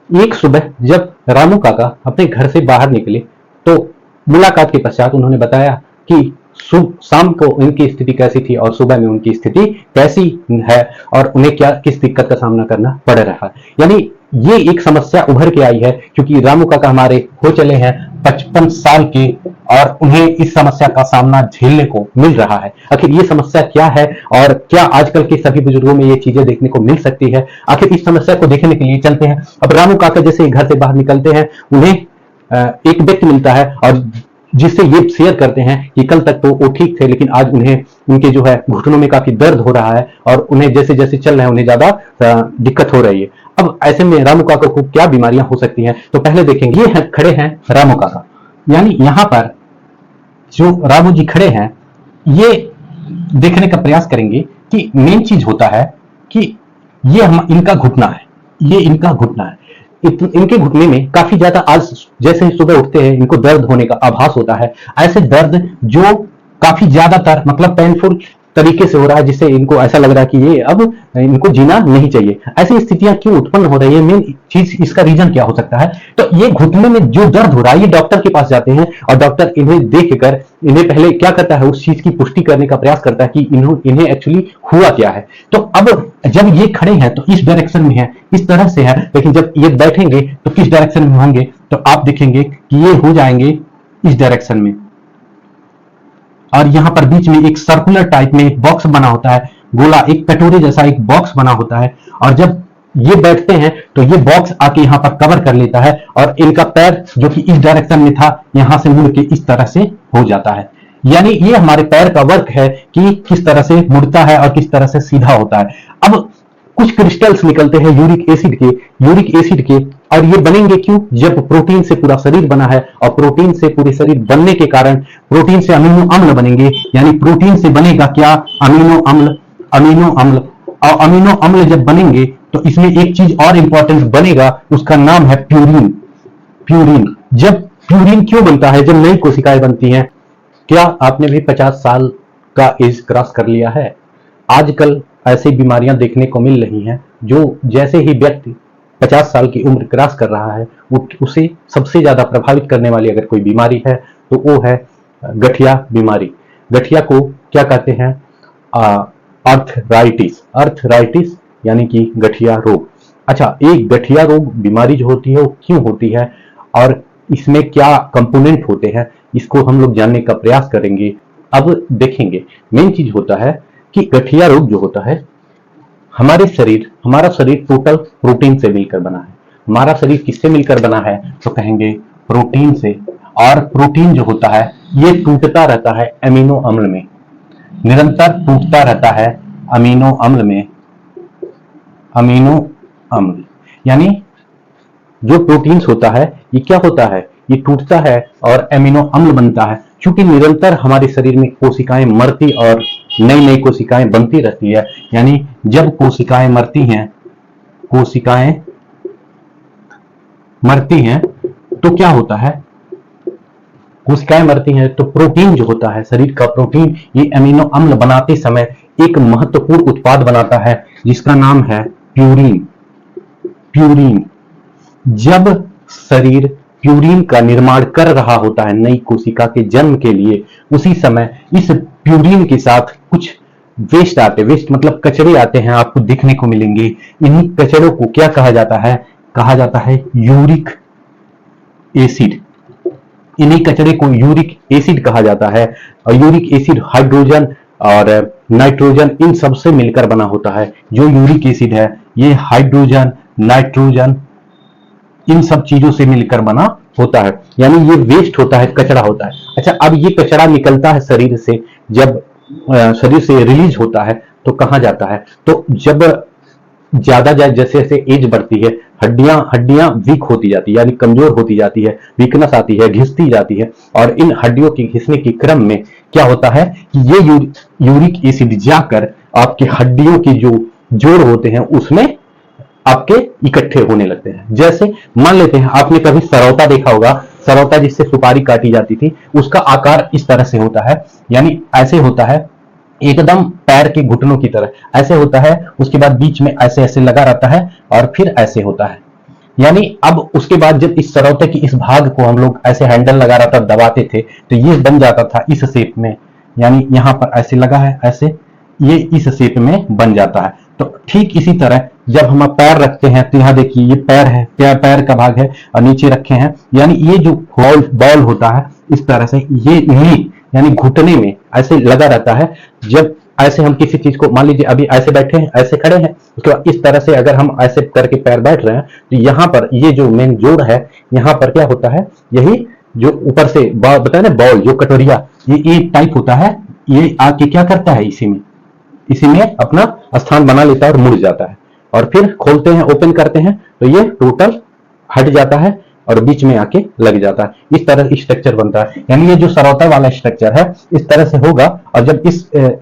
एक सुबह जब रामू काका अपने घर से बाहर निकले तो मुलाकात के पश्चात उन्होंने बताया कि शाम को उनकी स्थिति कैसी थी और सुबह में उनकी स्थिति कैसी है और उन्हें क्या किस दिक्कत का सामना करना पड़ रहा है। यानी ये एक समस्या उभर के आई है क्योंकि रामू काका हमारे हो चले हैं 55 साल के और उन्हें इस समस्या का सामना झेलने को मिल रहा है। आखिर ये समस्या क्या है और क्या आजकल के सभी बुजुर्गों में ये चीजें देखने को मिल सकती है? आखिर इस समस्या को देखने के लिए चलते हैं। अब रामू काका जैसे घर से बाहर निकलते हैं, उन्हें एक व्यक्ति मिलता है और जिससे ये शेयर करते हैं कि कल तक तो वो ठीक थे लेकिन आज उन्हें उनके जो है घुटनों में काफी दर्द हो रहा है और उन्हें जैसे जैसे चल रहे हैं उन्हें ज्यादा दिक्कत हो रही है। अब ऐसे में रामू काका को क्या बीमारियां हो सकती हैं? तो पहले देखेंगे, ये खड़े हैं रामू काका, यानी यहां पर जो रामू जी खड़े हैं ये देखने का प्रयास करेंगे कि मेन चीज होता है कि ये इनका घुटना है, ये इनका घुटना है। इनके घुटने में काफी ज्यादा आज जैसे ही सुबह उठते हैं इनको दर्द होने का आभास होता है। ऐसे दर्द जो काफी ज्यादातर मतलब पेनफुल तरीके से हो रहा है जिससे इनको ऐसा लग रहा है कि ये अब इनको जीना नहीं चाहिए। ऐसी स्थितियां क्यों उत्पन्न हो रही है, मेन चीज इसका रीजन क्या हो सकता है? तो ये घुटने में जो दर्द हो रहा है ये डॉक्टर के पास जाते हैं और डॉक्टर इन्हें देखकर इन्हें पहले क्या करता है, उस चीज की पुष्टि करने का प्रयास करता है कि इन्हें एक्चुअली हुआ क्या है। तो अब जब ये खड़े हैं तो इस डायरेक्शन में है, इस तरह से है, लेकिन जब ये बैठेंगे तो किस डायरेक्शन में होंगे? तो आप देखेंगे कि ये हो जाएंगे इस डायरेक्शन में और यहां पर बीच में एक सर्कुलर टाइप में एक बॉक्स बना होता है, गोला एक कटोरे जैसा एक बॉक्स बना होता है और जब ये बैठते हैं तो ये बॉक्स आके यहां पर कवर कर लेता है और इनका पैर जो कि इस डायरेक्शन में था यहां से मुड़ के इस तरह से हो जाता है। यानी ये हमारे पैर का वर्क है कि किस तरह से मुड़ता है और किस तरह से सीधा होता है। अब कुछ क्रिस्टल्स निकलते हैं यूरिक एसिड के और ये बनेंगे क्यों? जब प्रोटीन से पूरा शरीर बना है और प्रोटीन से पूरे शरीर बनने के कारण प्रोटीन से अमीनो अम्ल बनेंगे, यानी प्रोटीन से बनेगा क्या? अमीनो अम्ल और अमीनो अम्ल जब बनेंगे तो इसमें एक चीज और इंपॉर्टेंट बनेगा, उसका नाम है प्यूरिन। जब प्यूरिन क्यों बनता है? जब नई कोशिकाएं बनती हैं। क्या आपने भी 50 साल का एज क्रॉस कर लिया है? आजकल ऐसी बीमारियां देखने को मिल रही हैं जो जैसे ही व्यक्ति 50 साल की उम्र क्रॉस कर रहा है उसे सबसे ज्यादा प्रभावित करने वाली अगर कोई बीमारी है तो वो है गठिया बीमारी। गठिया को क्या कहते हैं? अर्थराइटिस यानी कि गठिया रोग। अच्छा, एक गठिया रोग बीमारी जो होती है वो क्यों होती है और इसमें क्या कंपोनेंट होते हैं, इसको हम लोग जानने का प्रयास करेंगे। अब देखेंगे मेन चीज होता है कि गठिया रोग जो होता है, हमारा शरीर टोटल प्रोटीन से मिलकर बना है। हमारा शरीर किससे मिलकर बना है? तो कहेंगे प्रोटीन से। और प्रोटीन जो होता है ये टूटता रहता है अमीनो अम्ल में, निरंतर टूटता रहता है अमीनो अम्ल। यानी जो प्रोटीन्स होता है ये क्या होता है? ये टूटता है और अमीनो अम्ल बनता है। क्योंकि निरंतर हमारे शरीर में कोशिकाएं मरती और नई नई कोशिकाएं बनती रहती है। यानी जब कोशिकाएं मरती हैं तो क्या होता है? कोशिकाएं मरती हैं तो प्रोटीन जो होता है, शरीर का प्रोटीन, ये अमीनो अम्ल बनाते समय एक महत्वपूर्ण उत्पाद बनाता है जिसका नाम है प्यूरिन। जब शरीर प्यूरिन का निर्माण कर रहा होता है नई कोशिका के जन्म के लिए, उसी समय इस प्यूरिन के साथ कुछ वेस्ट मतलब कचरे आते हैं, आपको दिखने को मिलेंगे। इन्हीं कचरों को क्या कहा जाता है? कहा जाता है यूरिक एसिड। इन्हीं कचरे को यूरिक एसिड कहा जाता है और यूरिक एसिड हाइड्रोजन और नाइट्रोजन इन सब से मिलकर बना होता है। जो यूरिक एसिड है ये हाइड्रोजन, नाइट्रोजन इन सब चीजों से मिलकर बना होता है। यानी ये वेस्ट होता है, कचरा होता है। अच्छा, अब ये कचरा निकलता है शरीर से, जब शरीर से रिलीज होता है तो कहां जाता है? तो जब ज्यादा जैसे जैसे एज बढ़ती है हड्डियां वीक होती जाती है, यानी कमजोर होती जाती है, वीकनेस आती है, घिसती जाती है और इन हड्डियों के घिसने के क्रम में क्या होता है कि ये यूरिक एसिड जाकर आपके हड्डियों के जो जोड़ होते हैं उसमें आपके इकट्ठे होने लगते हैं। जैसे मान लेते हैं आपने कभी सरौता देखा होगा, सरौता जिससे सुपारी काटी जाती थी, उसका आकार इस तरह से होता है, यानी ऐसे होता है एकदम पैर के घुटनों की तरह ऐसे होता है। उसके बाद बीच में ऐसे ऐसे लगा रहता है और फिर ऐसे होता है। यानी अब उसके बाद जब इस सरौते की इस भाग को हम लोग ऐसे हैंडल लगा रहा था, दबाते थे, तो ये बन जाता था इस शेप में, यानी यहां पर ऐसे लगा है, ऐसे ये इस शेप में बन जाता है। तो ठीक इसी तरह जब हम पैर रखते हैं, तो यहाँ देखिए ये पैर है, पैर का भाग है और नीचे रखे हैं, यानी ये जो बॉल होता है इस तरह से, ये नी यानी घुटने में ऐसे लगा रहता है। जब ऐसे हम किसी चीज को, मान लीजिए अभी ऐसे बैठे हैं, ऐसे खड़े हैं, उसके बाद इस तरह से अगर हम ऐसे करके पैर बैठ रहे हैं, तो यहाँ पर ये जो मेन जोड़ है, यहाँ पर क्या होता है, यही जो ऊपर से बताया ना बॉल, जो कटोरिया, ये टाइप होता है, ये आके क्या करता है, इसी में अपना स्थान बना लेता है और मुड़ जाता है, और फिर खोलते हैं, ओपन करते हैं, तो ये टोटल हट जाता है और बीच में आके लग जाता है। इस तरह स्ट्रक्चर बनता है, यानी ये जो सरौता वाला स्ट्रक्चर है इस तरह से होगा। और जब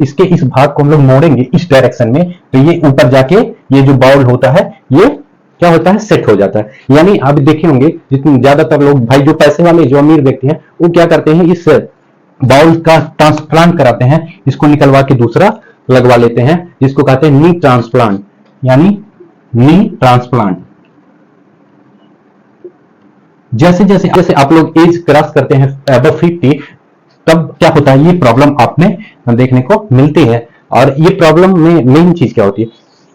इसके इस भाग को हम लोग मोड़ेंगे इस डायरेक्शन में, तो ये ऊपर जाके ये जो बाउल होता है ये क्या होता है, सेट हो जाता है। यानी आप देखे होंगे जितने ज्यादातर लोग भाई, जो पैसे वाले, जो अमीर व्यक्ति हैं, वो क्या करते हैं, इस बाउल का ट्रांसप्लांट कराते हैं, इसको निकलवा के दूसरा लगवा लेते हैं, जिसको कहते हैं नी ट्रांसप्लांट, यानी नी ट्रांसप्लांट। जैसे जैसे जैसे आप लोग एज क्रॉस करते हैं अबव 50, तब क्या होता है, ये प्रॉब्लम आप में देखने को मिलती है। और ये प्रॉब्लम में मेन चीज क्या होती है,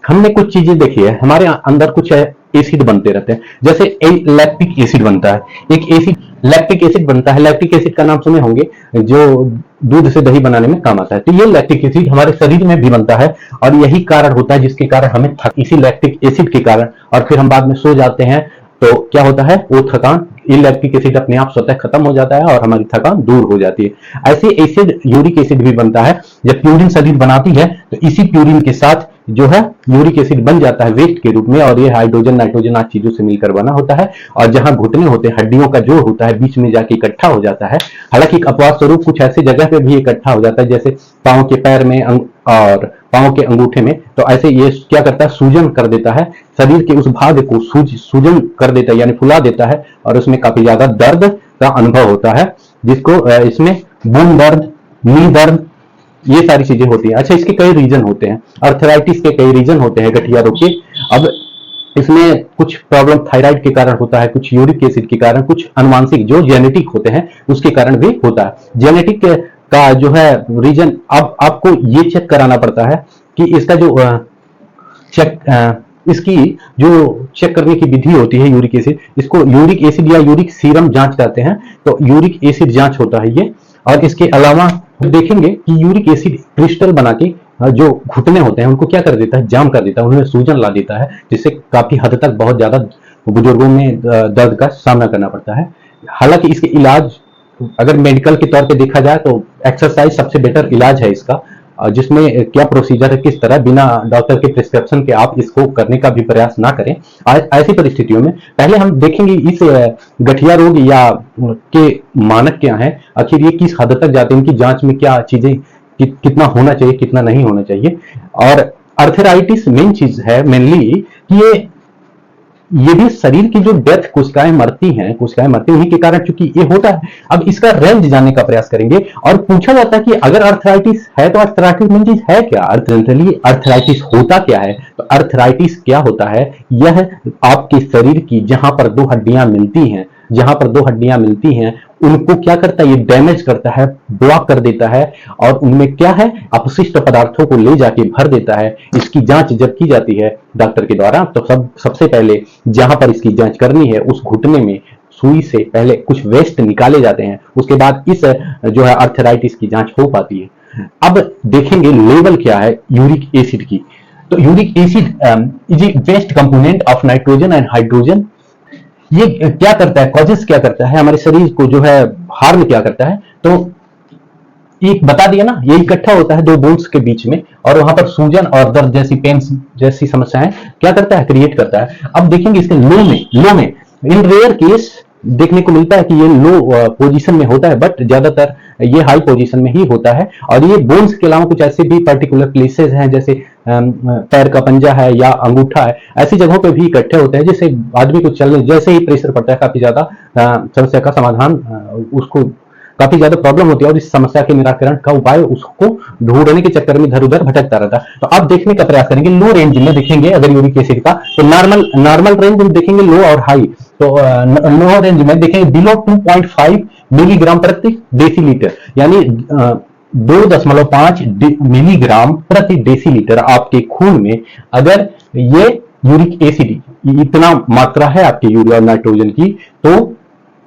हमने कुछ चीजें देखी है, हमारे अंदर कुछ एसिड बनते रहते हैं, जैसे लैक्टिक एसिड बनता है, एक एसिड लैक्टिक एसिड बनता है। लैक्टिक एसिड का नाम सुने होंगे, जो दूध से दही बनाने में काम आता है। तो ये लैक्टिक एसिड हमारे शरीर में भी बनता है, और यही कारण होता है जिसके कारण हमें इसी लैक्टिक एसिड के कारण, और फिर हम बाद में सो जाते हैं, तो क्या होता है, वो थकान, लैक्टिक एसिड अपने आप स्वतः खत्म हो जाता है और हमारी थकान दूर हो जाती है। ऐसे एसिड यूरिक एसिड भी बनता है। जब प्यूरिन शरीर बनाती है, तो इसी प्यूरिन के साथ जो है यूरिक एसिड बन जाता है वेस्ट के रूप में, और ये हाइड्रोजन नाइट्रोजन आदि चीजों से मिलकर बना होता है, और जहां घुटने होते हैं, हड्डियों का जोड़ होता है, बीच में जाके इकट्ठा हो जाता है। हालांकि अपवाद स्वरूप कुछ ऐसी जगह पे भी इकट्ठा हो जाता है, जैसे पांव के पैर में और पांव के अंगूठे में, तो ऐसे ये क्या करता है, सूजन कर देता है, शरीर के उस भाग को सूजन कर देता है, यानी फुला देता है, और उसमें काफी ज्यादा दर्द का अनुभव होता है, जिसको इसमें बून दर्द, नी दर्द, ये सारी चीजें होती हैं। अच्छा, इसके कई रीजन होते हैं, अर्थराइटिस के कई रीजन होते हैं गठिया रोग के। अब इसमें कुछ प्रॉब्लम थायराइड के कारण होता है, कुछ यूरिक एसिड के कारण, कुछ अनुवांशिक जो जेनेटिक होते हैं उसके कारण भी होता है। जेनेटिक का जो है रीजन, अब आपको ये चेक कराना पड़ता है कि इसका जो इसकी जो चेक करने की विधि होती है यूरिक एसिड, इसको यूरिक एसिड या यूरिक सीरम जांच कहते हैं। तो यूरिक एसिड जांच होता है ये। और इसके अलावा देखेंगे कि यूरिक एसिड क्रिस्टल बना के जो घुटने होते हैं उनको क्या कर देता है, जाम कर देता है, उनमें सूजन ला देता है, जिससे काफी हद तक बहुत ज्यादा बुजुर्गों में दर्द का सामना करना पड़ता है। हालांकि इसके इलाज अगर मेडिकल के तौर पे देखा जाए तो एक्सरसाइज सबसे बेटर इलाज है इसका, जिसमें क्या प्रोसीजर है, किस तरह बिना डॉक्टर के प्रिस्क्रिप्शन के आप इसको करने का भी प्रयास ना करें। ऐसी परिस्थितियों में पहले हम देखेंगे इस गठिया रोग या के मानक क्या है, आखिर ये किस हद तक जाते हैं, इनकी जांच में क्या चीजें कितना होना चाहिए, कितना नहीं होना चाहिए। और अर्थराइटिस मेन चीज है मेनली कि ये भी शरीर की जो डेथ कोशिकाएं मरती हैं उन्हीं के कारण, चूंकि ये होता है। अब इसका रेंज जानने का प्रयास करेंगे, और पूछा जाता है कि अगर अर्थराइटिस है तो अर्थराइटिस मेन चीज है क्या, अर्थराइटिस होता क्या है। तो अर्थराइटिस क्या होता है, यह आपके शरीर की जहां पर दो हड्डियां मिलती हैं उनको क्या करता है, ये डैमेज करता है, ब्लॉक कर देता है, और उनमें क्या है, अपशिष्ट पदार्थों को ले जाके भर देता है। इसकी जांच जब की जाती है डॉक्टर के द्वारा, तो सबसे पहले जहां पर इसकी जांच करनी है उस घुटने में सुई से पहले कुछ वेस्ट निकाले जाते हैं, उसके बाद इस जो है अर्थराइटिस की जांच हो पाती है। अब देखेंगे लेवल क्या है यूरिक एसिड की। तो uric acid is a waste component of nitrogen and hydrogen. ये क्या करता है, कॉजेस क्या करता है, हमारे शरीर को जो है हार्म क्या करता है। तो एक बता दिया ना, ये इकट्ठा होता है दो बोन्स के बीच में, और वहां पर सूजन और दर्द जैसी पेन जैसी समस्याएं क्या करता है, क्रिएट करता है। अब देखेंगे इसके लो में इन रेयर केस देखने को मिलता है कि ये लो पोजीशन में होता है, बट ज्यादातर ये हाई पोजीशन में ही होता है। और ये बोन्स के अलावा कुछ ऐसे भी पर्टिकुलर प्लेसेस हैं, जैसे पैर का पंजा है या अंगूठा है, ऐसी जगहों पे भी इकट्ठे होते हैं, जिससे आदमी को चलने जैसे ही प्रेशर पड़ता है काफी ज्यादा समस्या का समाधान उसको काफी ज्यादा प्रॉब्लम होती है और इस समस्या के निराकरण का उपाय उसको ढूंढने के चक्कर में इधर उधर भटकता रहता है। तो आप देखने का प्रयास करेंगे, लो रेंज में देखेंगे अगर यूरिक एसिड का, तो नॉर्मल रेंज में देखेंगे लो और हाई, तो लो रेंज में देखेंगे बिलो 2.5 मिलीग्राम प्रति डेसीलीटर, यानी 2.5 मिलीग्राम प्रति डेसीलीटर आपके खून में अगर ये यूरिक एसिड इतना मात्रा है आपके यूरिया और नाइट्रोजन की, तो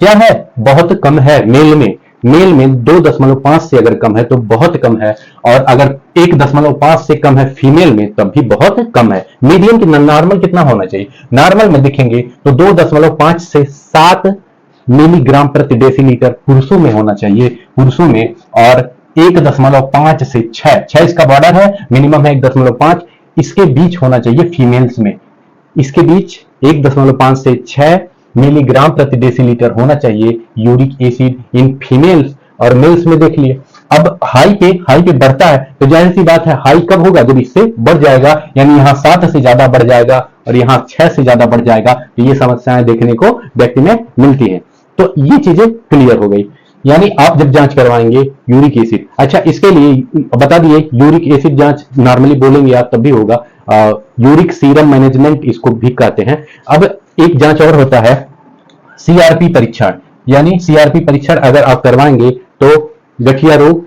क्या है, बहुत कम है। मेल में 2.5 से अगर कम है तो बहुत कम है, और अगर 1.5 से कम है फीमेल में तब भी बहुत कम है। मीडियम की नॉर्मल कितना होना चाहिए, नॉर्मल में देखेंगे तो 2.5 से 7 मिलीग्राम प्रति डेसीलीटर पुरुषों में होना चाहिए, पुरुषों में, और 1.5 से 6 इसका बॉर्डर है, मिनिमम है 1.5, इसके बीच होना चाहिए फीमेल्स में, इसके बीच 1.5 से 6 मिलीग्राम प्रति डेसीलीटर होना चाहिए यूरिक एसिड इन फीमेल्स, और मेल्स में देख लिए। अब हाई पे बढ़ता है तो जाहिर सी बात है हाई कब होगा, जब इससे बढ़ जाएगा, यानी यहाँ 7 से ज्यादा बढ़ जाएगा और यहाँ 6 से ज्यादा बढ़ जाएगा, तो ये समस्याएं देखने को व्यक्ति में मिलती हैं। तो ये चीजें क्लियर हो गई, यानी आप जब जांच करवाएंगे यूरिक एसिड, अच्छा इसके लिए बता दिए यूरिक एसिड जांच नॉर्मली बोलेंगे आप तब भी होगा, यूरिक सीरम मैनेजमेंट इसको भी कहते हैं। अब एक जांच और होता है सीआरपी परीक्षण, यानी सीआरपी परीक्षण अगर आप करवाएंगे तो गठिया रोग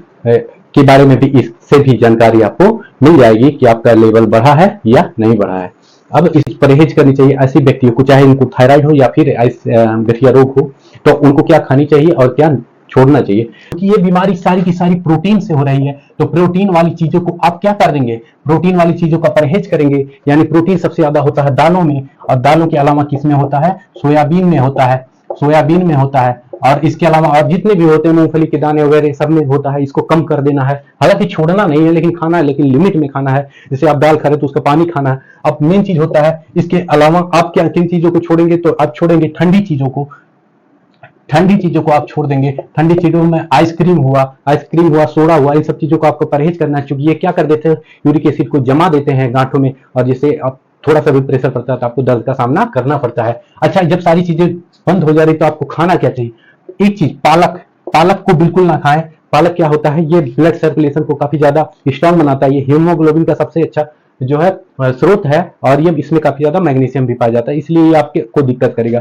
के बारे में भी इससे भी जानकारी आपको मिल जाएगी कि आपका लेवल बढ़ा है या नहीं बढ़ा है। अब इस परहेज करनी चाहिए ऐसे व्यक्तियों को, चाहे उनको थायराइड हो या फिर गठिया रोग हो, तो उनको क्या खानी चाहिए और क्या छोड़ना चाहिए, क्योंकि ये बीमारी सारी की सारी प्रोटीन से हो रही है। तो प्रोटीन वाली चीजों को आप क्या कर देंगे, प्रोटीन वाली चीजों का परहेज करेंगे, यानी प्रोटीन सबसे ज्यादा होता है दालों में, और दालों के अलावा किस में होता है, सोयाबीन में होता है, और इसके अलावा और जितने भी होते हैं मूंगफली के दाने वगैरह सब में होता है। इसको कम कर देना है, हालांकि छोड़ना नहीं है लेकिन खाना है, लेकिन लिमिट में खाना है। जैसे आप दाल खा रहे तो उसका पानी खाना है। अब मेन चीज होता है, इसके अलावा आप क्या किन चीजों को छोड़ेंगे, तो आप छोड़ेंगे ठंडी चीजों को आप छोड़ देंगे। ठंडी चीजों में आइसक्रीम हुआ, सोडा हुआ, इन सब चीजों को आपको परहेज करना है, क्योंकि ये क्या कर देते हैं, यूरिक एसिड को जमा देते हैं गांठों में, और जिससे आप थोड़ा सा भी प्रेशर पड़ता है तो आपको दर्द का सामना करना पड़ता है। अच्छा, जब सारी चीजें बंद हो जा रही तो आपको खाना क्या चाहिए, एक चीज पालक को बिल्कुल ना खाएं। पालक क्या होता है, ये ब्लड सर्कुलेशन को काफी ज्यादा स्ट्रांग बनाता है, ये हीमोग्लोबिन का सबसे अच्छा जो है स्रोत है, और ये इसमें काफी ज्यादा मैग्नीशियम भी पाया जाता है, इसलिए ये आपके को दिक्कत करेगा।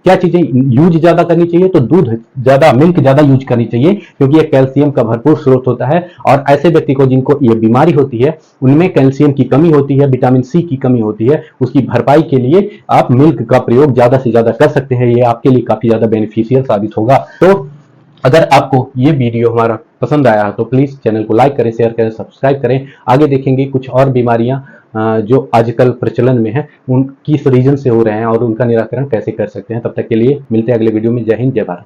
क्या चीजें यूज ज्यादा करनी चाहिए, तो दूध ज्यादा, मिल्क ज्यादा यूज करनी चाहिए, क्योंकि ये कैल्शियम का भरपूर स्रोत होता है, और ऐसे व्यक्ति को जिनको ये बीमारी होती है उनमें कैल्शियम की कमी होती है, विटामिन सी की कमी होती है, उसकी भरपाई के लिए आप मिल्क का प्रयोग ज्यादा से ज्यादा कर सकते हैं, ये आपके लिए काफी ज्यादा बेनिफिशियल साबित होगा। तो अगर आपको ये वीडियो हमारा पसंद आया तो प्लीज चैनल को लाइक करें, शेयर करें, सब्सक्राइब करें। आगे देखेंगे कुछ और बीमारियां जो आजकल प्रचलन में है, उन किस रीजन से हो रहे हैं और उनका निराकरण कैसे कर सकते हैं। तब तक के लिए मिलते हैं अगले वीडियो में। जय हिंद, जय भारत।